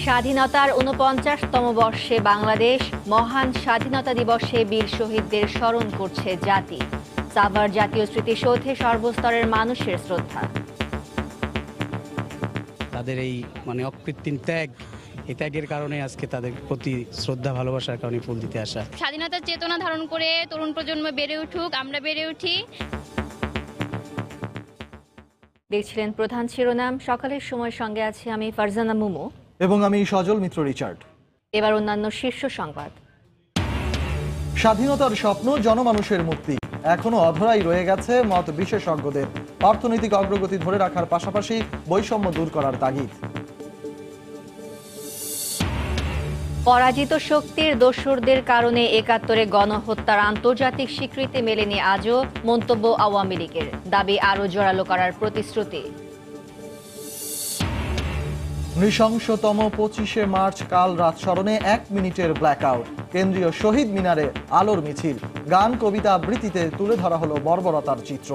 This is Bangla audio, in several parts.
স্বাধীনতার ৪৯তম বর্ষে বাংলাদেশ মহান স্বাধীনতা দিবসে বীর শহীদদের স্মরণ করছে জাতি। সাভার জাতীয় স্মৃতিসৌধে সর্বস্তরের মানুষের শ্রদ্ধা। তাদের এই অকৃত্রিম ত্যাগ, এই ত্যাগের কারণে আজকে তাদের প্রতি শ্রদ্ধা ভালোবাসার কারণে ফুল দিতে আসা। স্বাধীনতার চেতনা ধারণ করে তরুণ প্রজন্ম বেড়ে উঠুক, আমরা বেড়ে উঠি। দেখছিলেন প্রধান শিরোনাম। সকালের সময় সঙ্গে আছি আমি ফারজানা মুমু এবং আমি সজল মিত্র রিচার্ড। এবার অন্যান্য শীর্ষ সংবাদ। স্বাধীনতার স্বপ্ন, জনমানুষের মুক্তি এখনো অধরাই রয়ে গেছে মত বিশেষজ্ঞদের। অর্থনৈতিক অগ্রগতি ধরে রাখার পাশাপাশি বৈষম্য দূর করার তাগিদ। পরাজিত শক্তির দোসরদের কারণে ৭১-এ গণহত্যার আন্তর্জাতিক স্বীকৃতি মেলেনি আজও, মন্তব্য আওয়ামী লীগের। দাবি আরও জোরালো করার প্রতিশ্রুতি। নৃশংসতম ২৫শে মার্চ কাল রাত স্মরণে ১ মিনিটের ব্ল্যাকআউট। কেন্দ্রীয় শহীদ মিনারে আলোর মিছিল, গান কবিতা আবৃত্তিতে তুলে ধরা হলো বর্বরতার চিত্র।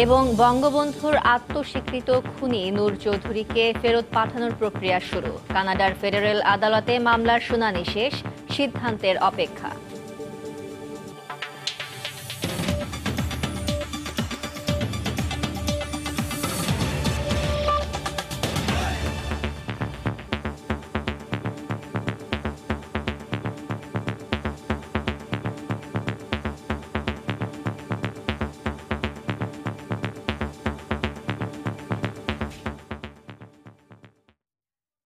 এবং বঙ্গবন্ধুর আত্মস্বীকৃত খুনি নূর চৌধুরীকে ফেরত পাঠানোর প্রক্রিয়া শুরু। কানাডার ফেডারেল আদালতে মামলার শুনানি শেষ, সিদ্ধান্তের অপেক্ষা।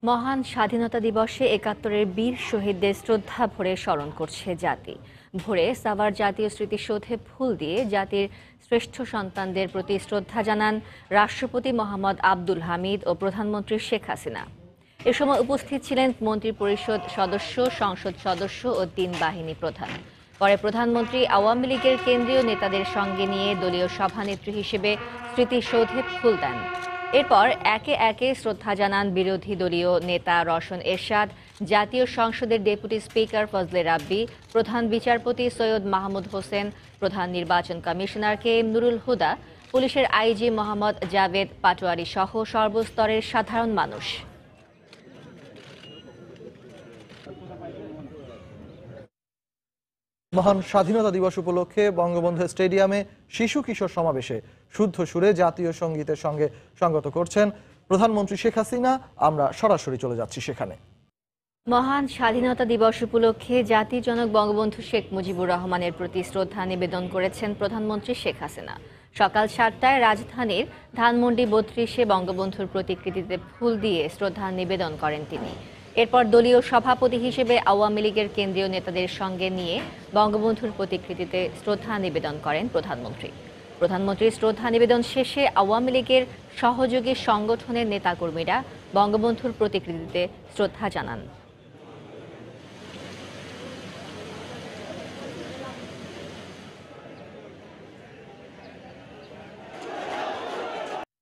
মহান স্বাধীনতা দিবসে ৭১-এর বীর শহীদদের শ্রদ্ধা ভরে স্মরণ করছে জাতি। ভোরে সাভার জাতীয় স্মৃতিসৌধে ফুল দিয়ে জাতির শ্রেষ্ঠ সন্তানদের প্রতি শ্রদ্ধা জানান রাষ্ট্রপতি মোহাম্মদ আব্দুল হামিদ ও প্রধানমন্ত্রী শেখ হাসিনা। এ সময় উপস্থিত ছিলেন মন্ত্রিপরিষদ সদস্য, সংসদ সদস্য ও ৩ বাহিনী প্রধান। পরে প্রধানমন্ত্রী আওয়ামী লীগের কেন্দ্রীয় নেতাদের সঙ্গে নিয়ে দলীয় সভানেত্রী হিসেবে স্মৃতিসৌধে ফুল দেন। এরপর একে একে শ্রদ্ধা জানান বিরোধী দলীয় নেতা রওশন এরশাদ, জাতীয় সংসদের ডেপুটি স্পিকার ফজলে রাব্বি, প্রধান বিচারপতি সৈয়দ মাহমুদ হোসেন, প্রধান নির্বাচন commissioner K M Nurul Huda, পুলিশের আইজি মোহাম্মদ জাভেদ পাটোয়ারি সহ সর্বস্তরের সাধারণ মানুষ। মহান স্বাধীনতা দিবস উপলক্ষে বঙ্গবন্ধু স্টেডিয়ামে শিশু কিশোর সমাবেশে শুদ্ধ সুরে জাতীয় সঙ্গীতের সঙ্গে সঙ্গত করছেন প্রধানমন্ত্রী শেখ হাসিনা। আমরা সরাসরি চলে যাচ্ছি সেখানে। মহান স্বাধীনতা দিবস উপলক্ষে জাতির জনক বঙ্গবন্ধু শেখ মুজিবুর রহমানের প্রতি শ্রদ্ধা নিবেদন করেছেন প্রধানমন্ত্রী শেখ হাসিনা। সকাল ৭টায় রাজধানীর ধানমন্ডি ৩২-এ বঙ্গবন্ধুর প্রতিকৃতিতে ফুল দিয়ে শ্রদ্ধা নিবেদন করেন তিনি। এরপর দলীয় সভাপতি হিসেবে আওয়ামী লীগের কেন্দ্রীয় নেতাদের সঙ্গে নিয়ে বঙ্গবন্ধুর প্রতিকৃতিতে শ্রদ্ধা নিবেদন করেন প্রধানমন্ত্রী। প্রধানমন্ত্রীর শ্রদ্ধা নিবেদন শেষে আওয়ামী লীগের সহযোগী সংগঠনের নেতাকর্মীরা বঙ্গবন্ধুর প্রতিকৃতিতে শ্রদ্ধা জানান।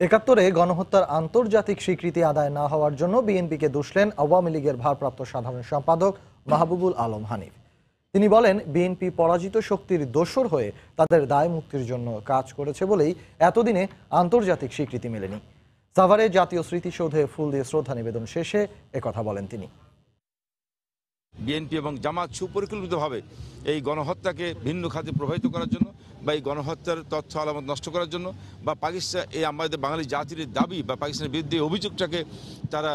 একাত্তরে গণহত্যার আন্তর্জাতিক স্বীকৃতি আদায় না হওয়ার জন্য বিএনপিকে দোষলেন আওয়ামী লীগের ভারপ্রাপ্ত সাধারণ সম্পাদক মাহবুবুল আলম হানিফ। তিনি বলেন, বিএনপি পরাজিত শক্তির দোসর হয়ে তাদের দায় মুক্তির জন্য কাজ করেছে বলেই এতদিনে আন্তর্জাতিক স্বীকৃতি মেলেনি। সাভারে জাতীয় স্মৃতিসৌধে ফুল দিয়ে শ্রদ্ধা নিবেদন শেষে একথা বলেন তিনি। বিএনপি এবং জামাত সুপরিকল্পিতভাবে এই গণহত্যাকে ভিন্ন খাতে প্রভাবিত করার জন্য বা এই গণহত্যার তথ্য আলামত নষ্ট করার জন্য বা পাকিস্তান এই আমাদের বাঙালি জাতির দাবি বা পাকিস্তানের বিরুদ্ধে অভিযোগটাকে তারা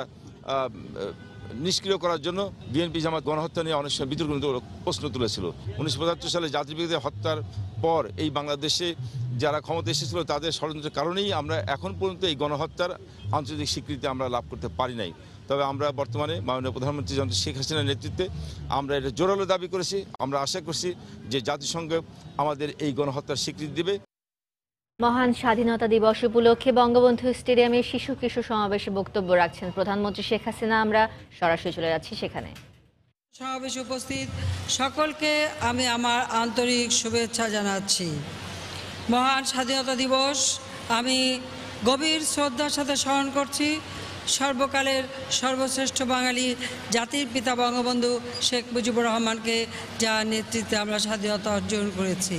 নিষ্ক্রিয় করার জন্য বিএনপি জামাত গণহত্যা নিয়ে অনেক সময় বিতর্ক প্রশ্ন তুলেছিল। ১৯৭৫ সালে জাতির বিরুদ্ধে হত্যার পর এই বাংলাদেশে যারা ক্ষমতা এসেছিল তাদের ষড়যন্ত্রের কারণেই আমরা এখন পর্যন্ত এই গণহত্যার আন্তর্জাতিক স্বীকৃতি আমরা লাভ করতে পারি নাই। তবে আমরা বর্তমানে মাননীয় প্রধানমন্ত্রী জনতা শেখ হাসিনার নেতৃত্বে আমরা এটা জোরালো দাবি করেছি। আমরা আশা করছি যে জাতিসংঘ আমাদের এই গণহত্যার স্বীকৃতি দেবে। মহান স্বাধীনতা দিবস উপলক্ষে বঙ্গবন্ধু স্টেডিয়ামে শিশু কিশোর সমাবেশে বক্তব্য রাখছেন প্রধানমন্ত্রী শেখ হাসিনা। আমরা সরাসরি চলে যাচ্ছি সেখানে। সমাবেশে উপস্থিত সকলকে আমি আমার আন্তরিক শুভেচ্ছা জানাচ্ছি। মহান স্বাধীনতা দিবস আমি গভীর শ্রদ্ধার সাথে স্মরণ করছি। সর্বকালের সর্বশ্রেষ্ঠ বাঙালি জাতির পিতা বঙ্গবন্ধু শেখ মুজিবুর রহমানকে, যার নেতৃত্বে আমরা স্বাধীনতা অর্জন করেছি।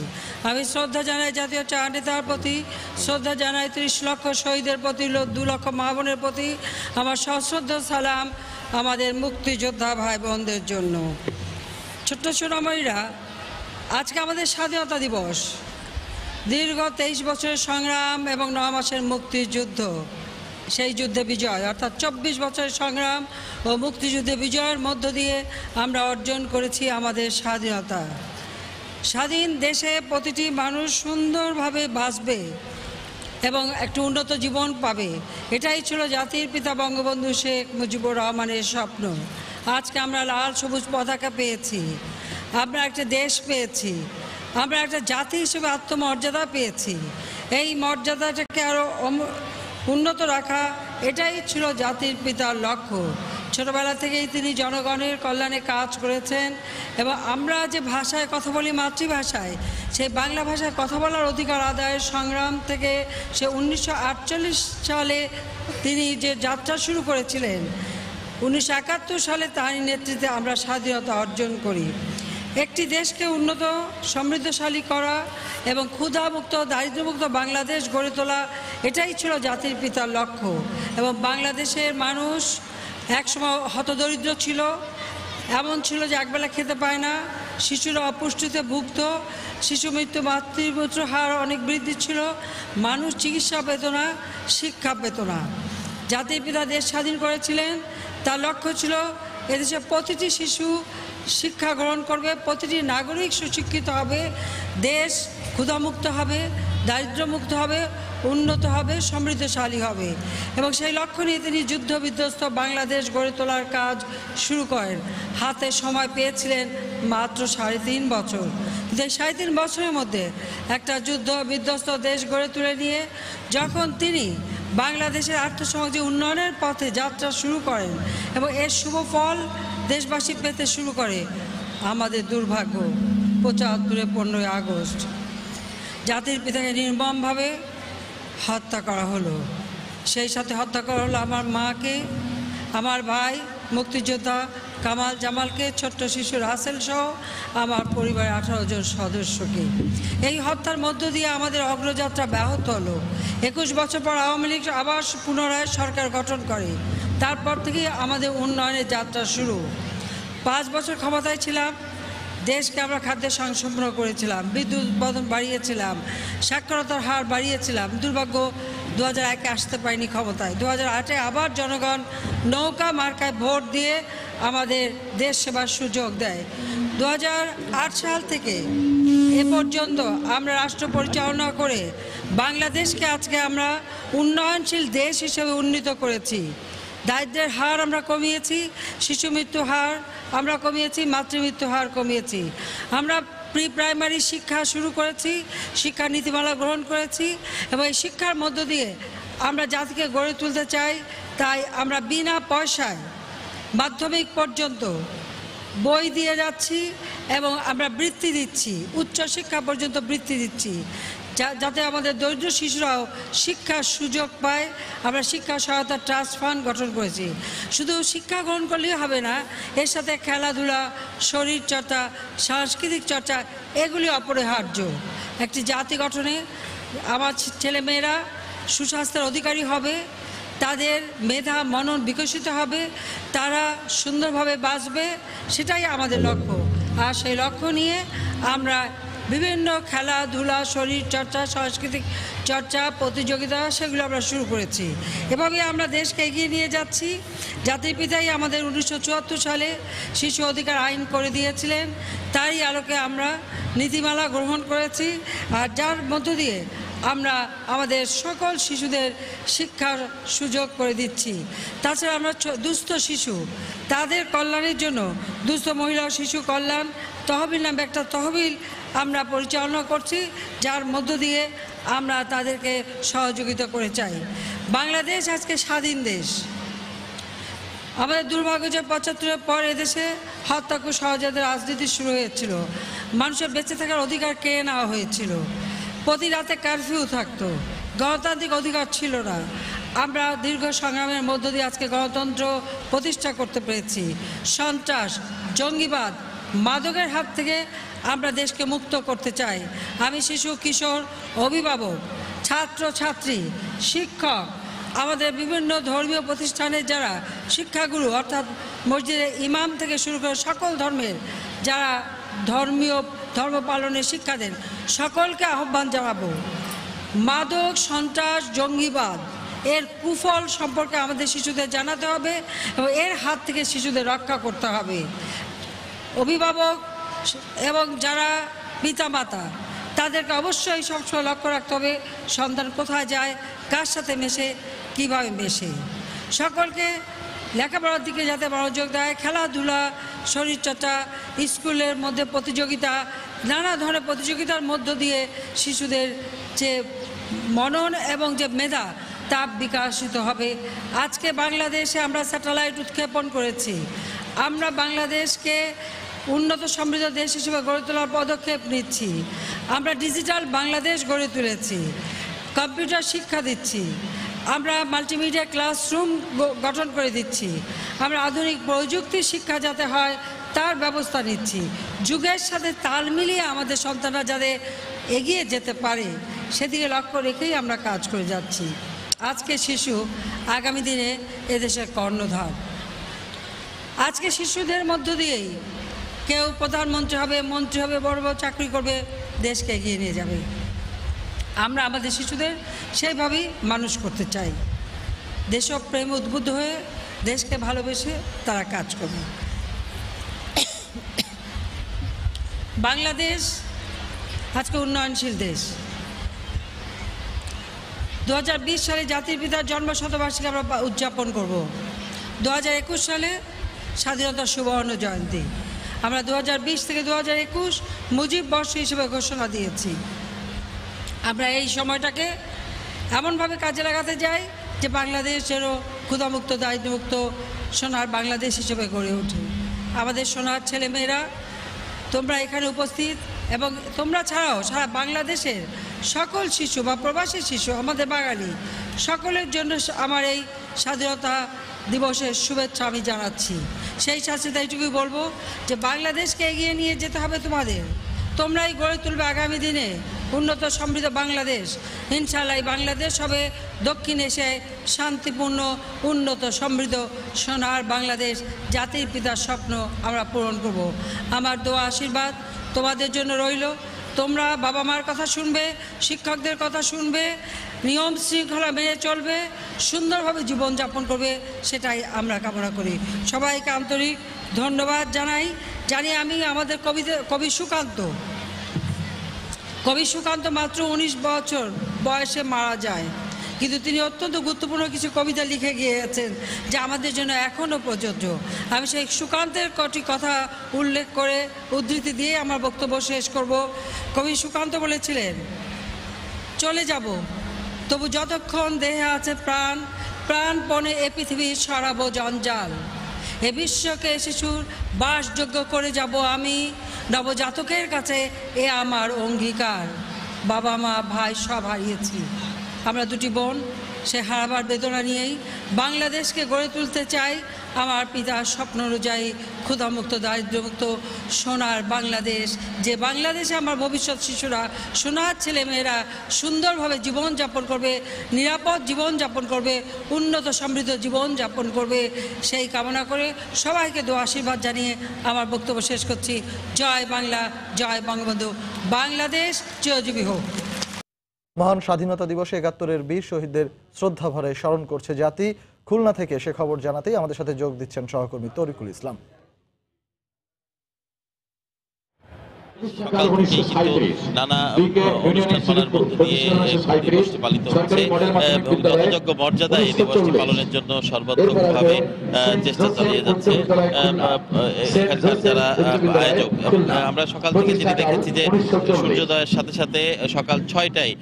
আমি শ্রদ্ধা জানাই জাতীয় চার নেতার প্রতি, শ্রদ্ধা জানাই 30 লক্ষ শহীদের প্রতি, 2 লক্ষ মা বোনের প্রতি। আমার সশ্রদ্ধ সালাম আমাদের মুক্তিযোদ্ধা ভাই বোনদের জন্য। ছোট্ট সোনামণিরা, আজকে আমাদের স্বাধীনতা দিবস। দীর্ঘ 23 বছরের সংগ্রাম এবং 9 মাসের মুক্তিযুদ্ধ, সেই যুদ্ধে বিজয়, অর্থাৎ 24 বছরের সংগ্রাম ও মুক্তিযুদ্ধে বিজয়ের মধ্য দিয়ে আমরা অর্জন করেছি আমাদের স্বাধীনতা। স্বাধীন দেশে প্রতিটি মানুষ সুন্দরভাবে বাঁচবে এবং একটু উন্নত জীবন পাবে, এটাই ছিল জাতির পিতা বঙ্গবন্ধু শেখ মুজিবুর রহমানের স্বপ্ন। আজকে আমরা লাল সবুজ পতাকা পেয়েছি, আমরা একটা দেশ পেয়েছি, আমরা একটা জাতি হিসেবে আত্মমর্যাদা পেয়েছি। এই মর্যাদাটাকে আরও উন্নত রাখা, এটাই ছিল জাতির পিতার লক্ষ্য। ছোটবেলা থেকেই তিনি জনগণের কল্যাণে কাজ করেছেন এবং আমরা যে ভাষায় কথা বলি, মাতৃভাষায়, সেই বাংলা ভাষায় কথা বলার অধিকার আদায়ের সংগ্রাম থেকে সে 1948 সালে তিনি যে যাত্রা শুরু করেছিলেন, 1971 সালে তার নেতৃত্বে আমরা স্বাধীনতা অর্জন করি। একটি দেশকে উন্নত সমৃদ্ধশালী করা এবং ক্ষুধামুক্ত দারিদ্র্যমুক্ত বাংলাদেশ গড়ে তোলা, এটাই ছিল জাতির পিতার লক্ষ্য। এবং বাংলাদেশের মানুষ একসময় হতদরিদ্র ছিল, এমন ছিল যে একবেলা খেতে পায় না, শিশুরা অপুষ্টিতে ভুগত, শিশু মৃত্যু মাতৃমৃত্যুর হার অনেক বৃদ্ধি ছিল, মানুষ চিকিৎসা পেত না, শিক্ষা পেত না। জাতির পিতা দেশ স্বাধীন করেছিলেন, তার লক্ষ্য ছিল এদেশে প্রতিটি শিশু শিক্ষা গ্রহণ করবে, প্রতিটি নাগরিক সুশিক্ষিত হবে, দেশ ক্ষুধামুক্ত হবে, দারিদ্র্যমুক্ত হবে, উন্নত হবে, সমৃদ্ধশালী হবে। এবং সেই লক্ষ্য নিয়ে তিনি যুদ্ধ বিধ্বস্ত বাংলাদেশ গড়ে তোলার কাজ শুরু করেন। হাতে সময় পেয়েছিলেন মাত্র 3.5 বছর। কিন্তু এই 3.5 বছরের মধ্যে একটা যুদ্ধ বিধ্বস্ত দেশ গড়ে তুলে নিয়ে যখন তিনি বাংলাদেশের আর্থসামাজিক উন্নয়নের পথে যাত্রা শুরু করেন এবং এর শুভ ফল দেশবাসী পেতে শুরু করে, আমাদের দুর্ভাগ্য 75-এ 15ই আগস্ট জাতির পিতাকে নির্মমভাবে হত্যা করা হলো। সেই সাথে হত্যা করা হলো আমার মাকে, আমার ভাই মুক্তিযোদ্ধা কামাল জামালকে, ছোট্ট শিশু রাসেল সহ আমার পরিবারের 18 জন সদস্যকে। এই হত্যার মধ্য দিয়ে আমাদের অগ্রযাত্রা ব্যাহত হলো। 21 বছর পর আওয়ামী লীগ আবার পুনরায় সরকার গঠন করে। তারপর থেকে আমাদের উন্নয়নের যাত্রা শুরু। 5 বছর ক্ষমতায় ছিলাম, দেশকে আমরা খাদ্যের সংসম্পন্ন করেছিলাম, বিদ্যুৎ উৎপাদন বাড়িয়েছিলাম, সাক্ষরতার হার বাড়িয়েছিলাম। দুর্ভাগ্য 2001-এ আসতে পারিনি ক্ষমতায়। 2008-এ আবার জনগণ নৌকা মার্কায় ভোট দিয়ে আমাদের দেশ সেবার সুযোগ দেয়। 2008 সাল থেকে এ পর্যন্ত আমরা রাষ্ট্র পরিচালনা করে বাংলাদেশকে আজকে আমরা উন্নয়নশীল দেশ হিসেবে উন্নীত করেছি। দারিদ্র্যের হার আমরা কমিয়েছি, শিশু মৃত্যু হার আমরা কমিয়েছি, মাতৃমৃত্যু হার কমিয়েছি। আমরা প্রি প্রাইমারি শিক্ষা শুরু করেছি, শিক্ষা নীতিমালা গ্রহণ করেছি এবং এই শিক্ষার মধ্য দিয়ে আমরা জাতিকে গড়ে তুলতে চাই। তাই আমরা বিনা পয়সায় মাধ্যমিক পর্যন্ত বই দিয়ে যাচ্ছি এবং আমরা বৃত্তি দিচ্ছি, উচ্চশিক্ষা পর্যন্ত বৃত্তি দিচ্ছি, যাতে আমাদের দরিদ্র শিশুরাও শিক্ষার সুযোগ পায়। আমরা শিক্ষা সহায়তা ট্রাস্ট ফান্ড গঠন করেছি। শুধু শিক্ষা গ্রহণ করলেই হবে না, এর সাথে খেলাধুলা, শরীরচর্চা, সাংস্কৃতিক চর্চা এগুলি অপরিহার্য। একটি জাতি গঠনে আমার ছেলেমেয়েরা সুস্বাস্থ্যের অধিকারী হবে, তাদের মেধা মনন বিকশিত হবে, তারা সুন্দরভাবে বাঁচবে, সেটাই আমাদের লক্ষ্য। আর সেই লক্ষ্য নিয়ে আমরা বিভিন্ন খেলাধুলা, শরীরচর্চা, সাংস্কৃতিক চর্চা, প্রতিযোগিতা সেগুলো আমরা শুরু করেছি। এভাবে আমরা দেশকে এগিয়ে নিয়ে যাচ্ছি। জাতির পিতাই আমাদের 1974 সালে শিশু অধিকার আইন করে দিয়েছিলেন, তারই আলোকে আমরা নীতিমালা গ্রহণ করেছি, আর যার মধ্য দিয়ে আমরা আমাদের সকল শিশুদের শিক্ষার সুযোগ করে দিচ্ছি। তাছাড়া আমরা দুস্থ শিশু, তাদের কল্যাণের জন্য দুস্থ মহিলা ও শিশু কল্যাণ তহবিল নামে একটা তহবিল আমরা পরিচালনা করছি, যার মধ্য দিয়ে আমরা তাদেরকে সহযোগিতা করে চাই। বাংলাদেশ আজকে স্বাধীন দেশ। আমাদের দুর্ভাগ্য যে 75-এর পর এদেশে হত্যাকে সহজাতের রাজনীতি শুরু হয়েছিল, মানুষের বেঁচে থাকার অধিকার কেড়ে নেওয়া হয়েছিল, প্রতি রাতে কারফিউ থাকতো, গণতান্ত্রিক অধিকার ছিল না। আমরা দীর্ঘ সংগ্রামের মধ্য দিয়ে আজকে গণতন্ত্র প্রতিষ্ঠা করতে পেরেছি। সন্ত্রাস, জঙ্গিবাদ, মাদকের হাত থেকে আমরা দেশকে মুক্ত করতে চাই। আমি শিশু, কিশোর, অভিভাবক, ছাত্র ছাত্রী, শিক্ষক, আমাদের বিভিন্ন ধর্মীয় প্রতিষ্ঠানের যারা শিক্ষাগুরু অর্থাৎ মসজিদের ইমাম থেকে শুরু করে সকল ধর্মের যারা ধর্ম পালনের শিক্ষা দেন, সকলকে আহ্বান জানাবো, মাদক, সন্ত্রাস, জঙ্গিবাদ এর কুফল সম্পর্কে আমাদের শিশুদের জানাতে হবে এবং এর হাত থেকে শিশুদের রক্ষা করতে হবে। অভিভাবক এবং যারা পিতামাতা তাদেরকে অবশ্যই সবসময় লক্ষ্য রাখতে হবে সন্তান কোথায় যায়, কার সাথে মেশে, কীভাবে মেশে। সকলকে লেখাপড়ার দিকে যাতে মনোযোগ দেয়, খেলাধুলা, শরীরচর্চা, স্কুলের মধ্যে প্রতিযোগিতা, নানা ধরনের প্রতিযোগিতার মধ্য দিয়ে শিশুদের যে মনন এবং যে মেধা তা বিকাশিত হবে। আজকে বাংলাদেশে আমরা স্যাটেলাইট উৎক্ষেপণ করেছি। আমরা বাংলাদেশকে উন্নত সমৃদ্ধ দেশ হিসেবে গড়ে তোলার পদক্ষেপ নিচ্ছি। আমরা ডিজিটাল বাংলাদেশ গড়ে তুলেছি, কম্পিউটার শিক্ষা দিচ্ছি, আমরা মাল্টিমিডিয়া ক্লাসরুম গঠন করে দিচ্ছি, আমরা আধুনিক প্রযুক্তির শিক্ষা যাতে হয় তার ব্যবস্থা নিচ্ছি। যুগের সাথে তাল মিলিয়ে আমাদের সন্তানরা যাতে এগিয়ে যেতে পারে সেদিকে লক্ষ্য রেখেই আমরা কাজ করে যাচ্ছি। আজকে শিশু আগামী দিনে এদেশের কর্ণধার। আজকে শিশুদের মধ্য দিয়েই কেউ প্রধানমন্ত্রী হবে, মন্ত্রী হবে, বড় বড় চাকরি করবে, দেশকে এগিয়ে নিয়ে যাবে। আমরা আমাদের শিশুদের সেইভাবেই মানুষ করতে চাই। দেশপ্রেম উদ্বুদ্ধ হয়ে দেশকে ভালোবেসে তারা কাজ করবে। বাংলাদেশ আজকে উন্নয়নশীল দেশ। 2020 সালে জাতির পিতার জন্মশতবার্ষিকী আমরা উদযাপন করব। 2021 সালে স্বাধীনতার সুবর্ণ জয়ন্তী। আমরা 2020 থেকে 2021 মুজিব বর্ষ হিসেবে ঘোষণা দিয়েছি। আমরা এই সময়টাকে এমনভাবে কাজে লাগাতে যাই যে বাংলাদেশ যেন ক্ষুধামুক্ত, দারিদ্র্যমুক্ত সোনার বাংলাদেশ হিসেবে গড়ে ওঠে। আমাদের সোনার ছেলেমেয়েরা তোমরা এখানে উপস্থিত এবং তোমরা ছাড়াও সারা বাংলাদেশের সকল শিশু বা প্রবাসী শিশু, আমাদের বাঙালি সকলের জন্য আমার এই স্বাধীনতা দিবসের শুভেচ্ছা আমি জানাচ্ছি। সেই সাথে এইটুকুই বলবো যে বাংলাদেশকে এগিয়ে নিয়ে যেতে হবে তোমাদের। তোমরাই গড়ে তুলবে আগামী দিনে উন্নত সমৃদ্ধ বাংলাদেশ। ইনশাআল্লাহ এই বাংলাদেশ হবে দক্ষিণ এশিয়ায় শান্তিপূর্ণ, উন্নত, সমৃদ্ধ সোনার বাংলাদেশ। জাতির পিতার স্বপ্ন আমরা পূরণ করব। আমার দোয়া আশীর্বাদ তোমাদের জন্য রইল। তোমরা বাবা মার কথা শুনবে, শিক্ষকদের কথা শুনবে, নিয়ম শৃঙ্খলা মেনে চলবে, সুন্দরভাবে জীবনযাপন করবে, সেটাই আমরা কামনা করি। সবাইকে আন্তরিক ধন্যবাদ জানি আমি আমাদের কবি সুকান্ত মাত্র 19 বছর বয়সে মারা যায়, কিন্তু তিনি অত্যন্ত গুরুত্বপূর্ণ কিছু কবিতা লিখে গিয়েছেন যা আমাদের জন্য এখনও প্রযোজ্য। আমি সেই সুকান্তের কটি কথা উল্লেখ করে উদ্ধৃতি দিয়ে আমার বক্তব্য শেষ করব। কবি সুকান্ত বলেছিলেন, চলে যাব তবু যতক্ষণ দেহে আছে প্রাণ, প্রাণপণে এ পৃথিবী সরাবো জঞ্জাল। এ বিশ্বকে শিশুর বাসযোগ্য করে যাব আমি, নবজাতকের কাছে এ আমার অঙ্গীকার। বাবা মা ভাই সব হারিয়েছি, আমরা দুটি বোন, সে হারাবার বেদনা নিয়েই বাংলাদেশকে গড়ে তুলতে চাই আমার পিতার স্বপ্ন অনুযায়ী, ক্ষুধামুক্ত, দারিদ্র্যমুক্ত সোনার বাংলাদেশ। যে বাংলাদেশে আমার ভবিষ্যৎ শিশুরা, সোনার ছেলেমেয়েরা সুন্দরভাবে জীবনযাপন করবে, নিরাপদ জীবনযাপন করবে, উন্নত সমৃদ্ধ জীবনযাপন করবে, সেই কামনা করে সবাইকে দোয়া আশীর্বাদ জানিয়ে আমার বক্তব্য শেষ করছি। জয় বাংলা, জয় বঙ্গবন্ধু, বাংলাদেশ চিরজীবী হোক। মহান স্বাধীনতা দিবসে ৭১-এর বীর শহীদদের শ্রদ্ধা ভরে স্মরণ করছে জাতি। খুলনা থেকে সে খবর জানাতেই আমাদের সাথে যোগ দিচ্ছেন সহকর্মী তরিকুল ইসলাম। সকাল থেকেই কিন্তু নানা অনুষ্ঠানমালার মধ্য দিয়ে দিবসটি পালিত হচ্ছে এবং যথাযোগ্য মর্যাদায় এই দিবসটি পালনের জন্য সর্বাত্মকভাবে চেষ্টা চালিয়ে যাচ্ছে এখানকার যারা আয়োজক। আমরা সকাল থেকে যেটি দেখেছি যে সূর্যোদয়ের সাথে সাথে সকাল ৬টায়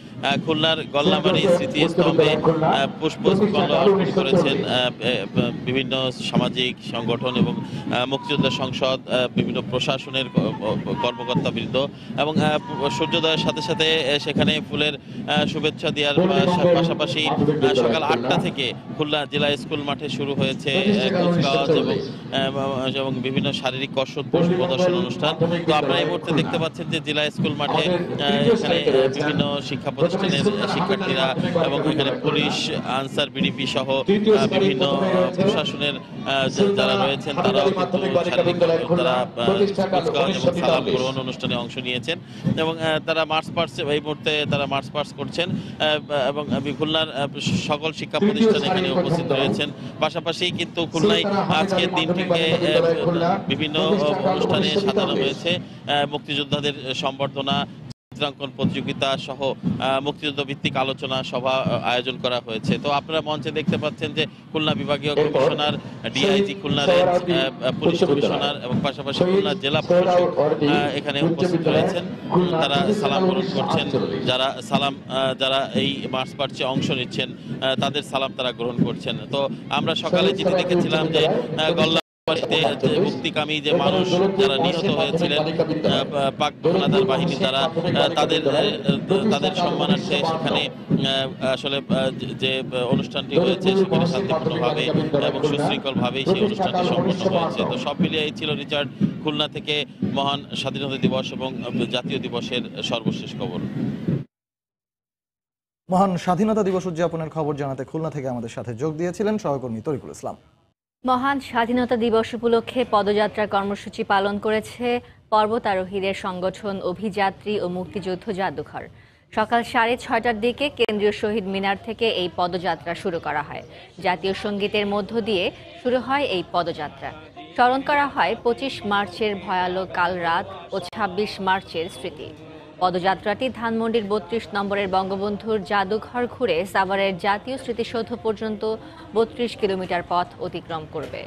খুলনার গল্লামারী স্মৃতিস্তম্ভে পুষ্পস্তবক অর্পণ করেছেন বিভিন্ন সামাজিক সংগঠন এবং মুক্তিযোদ্ধা সংসদ, বিভিন্ন প্রশাসনের কর্মকর্তা শ্রদ্ধাবৃন্দ এবং সূর্যোদয়ের সাথে সাথে সেখানে ফুলের শুভেচ্ছা দেওয়ার পাশাপাশি সকাল 8টা থেকে খুলনা জেলা স্কুল মাঠে শুরু হয়েছে কুচকাওয়াজ এবং বিভিন্ন শারীরিক কসরত প্রদর্শন অনুষ্ঠান। তো আপনারা এই মুহূর্তে দেখতে পাচ্ছেন যে জেলা স্কুল মাঠে এখানে বিভিন্ন শিক্ষা প্রতিষ্ঠানের শিক্ষার্থীরা এবং এখানে পুলিশ, আনসার, বিডিপি সহ বিভিন্ন প্রশাসনের যারা রয়েছেন তারাও কিন্তু শারীরিক তারা কুচকাওয়াজ এবং সালাম গ্রহণ অনুষ্ঠানে অংশ নিয়েছেন এবং তারা মার্চ পাস্ট এই মুহূর্তে তারা মার্চ পাস্ট করছেন এবং খুলনার সকল শিক্ষা প্রতিষ্ঠান এখানে উপস্থিত রয়েছেন। পাশাপাশি কিন্তু খুলনায় আজকের দিনটিকে বিভিন্ন অনুষ্ঠানে সাজানো হয়েছে। মুক্তিযোদ্ধাদের সম্বর্ধনা, চিত্রাঙ্কন প্রতিযোগিতা সহ মুক্তিযুদ্ধ ভিত্তিক আলোচনা সভা আয়োজন করা হয়েছে। তো আপনারা মঞ্চে দেখতে পাচ্ছেন যে খুলনা বিভাগীয় commissioner, DIG, Khulna range police commissioner এবং পাশাপাশি খুলনা জেলা প্রশাসক এখানে উপস্থিত রয়েছেন। তারা সালাম গ্রহণ করছেন। যারা এই মার্চ পাস্টে অংশ নিচ্ছেন তাদের সালাম তারা গ্রহণ করছেন। তো আমরা সকালে যেটি দেখেছিলাম যে মুক্তিকামী যে মানুষ যারা নিহত হয়েছিলেন পাক হানাদার বাহিনী দ্বারা তাদের সম্মানার্থে সেখানে আসলে যে অনুষ্ঠানটি হয়েছে সেখানে শান্তিপূর্ণভাবে এবং সুশৃঙ্খলভাবেই সেই অনুষ্ঠানটি সম্পন্ন হয়েছে। তো সব মিলিয়ে এই ছিল রিচার্ড খুলনা থেকে মহান স্বাধীনতা দিবস এবং জাতীয় দিবসের সর্বশেষ খবর। মহান স্বাধীনতা দিবস উদযাপনের খবর জানাতে খুলনা থেকে আমাদের সাথে যোগ দিয়েছিলেন সহকর্মী তরিকুল ইসলাম। মহান স্বাধীনতা দিবস উপলক্ষে পদযাত্রা কর্মসূচি পালন করেছে পর্বতারোহীদের সংগঠন অভিযাত্রী ও মুক্তিযুদ্ধ জাদুঘর। সকাল 6:30টার দিকে কেন্দ্রীয় শহীদ মিনার থেকে এই পদযাত্রা শুরু করা হয়। জাতীয় সঙ্গীতের মধ্য দিয়ে শুরু হয় এই পদযাত্রা। স্মরণ করা হয় 25 মার্চের ভয়ালো কাল রাত ও 26 মার্চের স্মৃতি। পদযাত্রাটি ধানমন্ডির 32 নম্বরের বঙ্গবন্ধুর জাদুঘর ঘুরে সাভারের জাতীয় স্মৃতিসৌধ পর্যন্ত 32 কিলোমিটার পথ অতিক্রম করবে।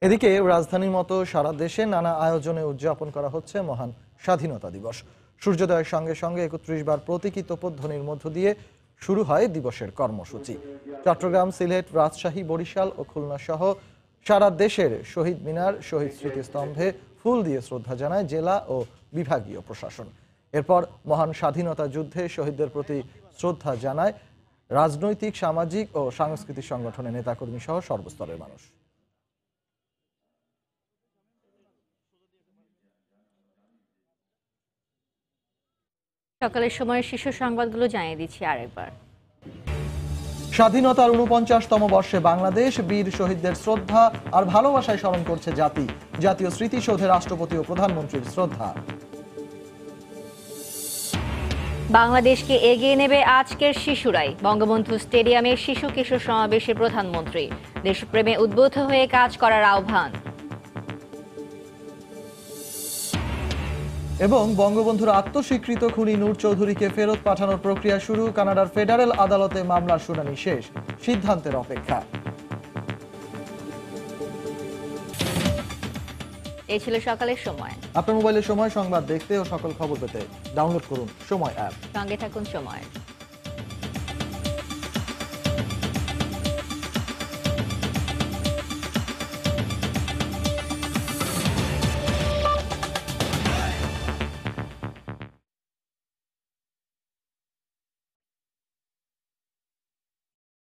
এদিকে রাজধানীর মতো সারা দেশে নানা আয়োজনে উদযাপন করা হচ্ছে মহান স্বাধীনতা দিবস। সূর্যোদয়ের সঙ্গে সঙ্গে 31 বার প্রতীকী তোপধ্বনির মধ্য দিয়ে শুরু হয় দিবসের কর্মসূচি। চট্টগ্রাম, সিলেট, রাজশাহী, বরিশাল ও খুলনা সহ সারা দেশের শহীদ মিনার, শহীদ স্মৃতিস্তম্ভে ফুল দিয়ে শ্রদ্ধা জানায় জেলা ও বিভাগীয় প্রশাসন। এরপর মহান স্বাধীনতা যুদ্ধে শহীদদের প্রতি শ্রদ্ধা জানায় রাজনৈতিক, সামাজিক ও সাংস্কৃতিক সংগঠনের নেতাকর্মী সহ সর্বস্তরের মানুষ। সকালের সময় শীর্ষ সংবাদগুলো জানিয়ে দিচ্ছি আরেকবার। স্বাধীনতার 49তম বর্ষে বাংলাদেশ বীর শহীদদের শ্রদ্ধা আর ভালোবাসায় স্মরণ করছে জাতি। জাতীয় স্মৃতিসৌধে রাষ্ট্রপতি ও প্রধানমন্ত্রীর শ্রদ্ধা। বাংলাদেশকে এগিয়ে নেবে আজকের শিশুরাই। বঙ্গবন্ধু স্টেডিয়ামে শিশু কিশোর সমাবেশে প্রধানমন্ত্রী। দেশপ্রেমে উদ্বুদ্ধ হয়ে কাজ করার আহ্বান। এবং বঙ্গবন্ধুর আত্মস্বীকৃত খুনি নূর চৌধুরীকে ফেরত পাঠানোর প্রক্রিয়া শুরু। কানাডার ফেডারেল আদালতে মামলার শুনানি শেষ, সিদ্ধান্তের অপেক্ষা। এই ছিল সকালের সময়। আপনার মোবাইলে সময় সংবাদ দেখতে ও সকল খবর পেতে ডাউনলোড করুন সময় অ্যাপ। সঙ্গে থাকুন সময়।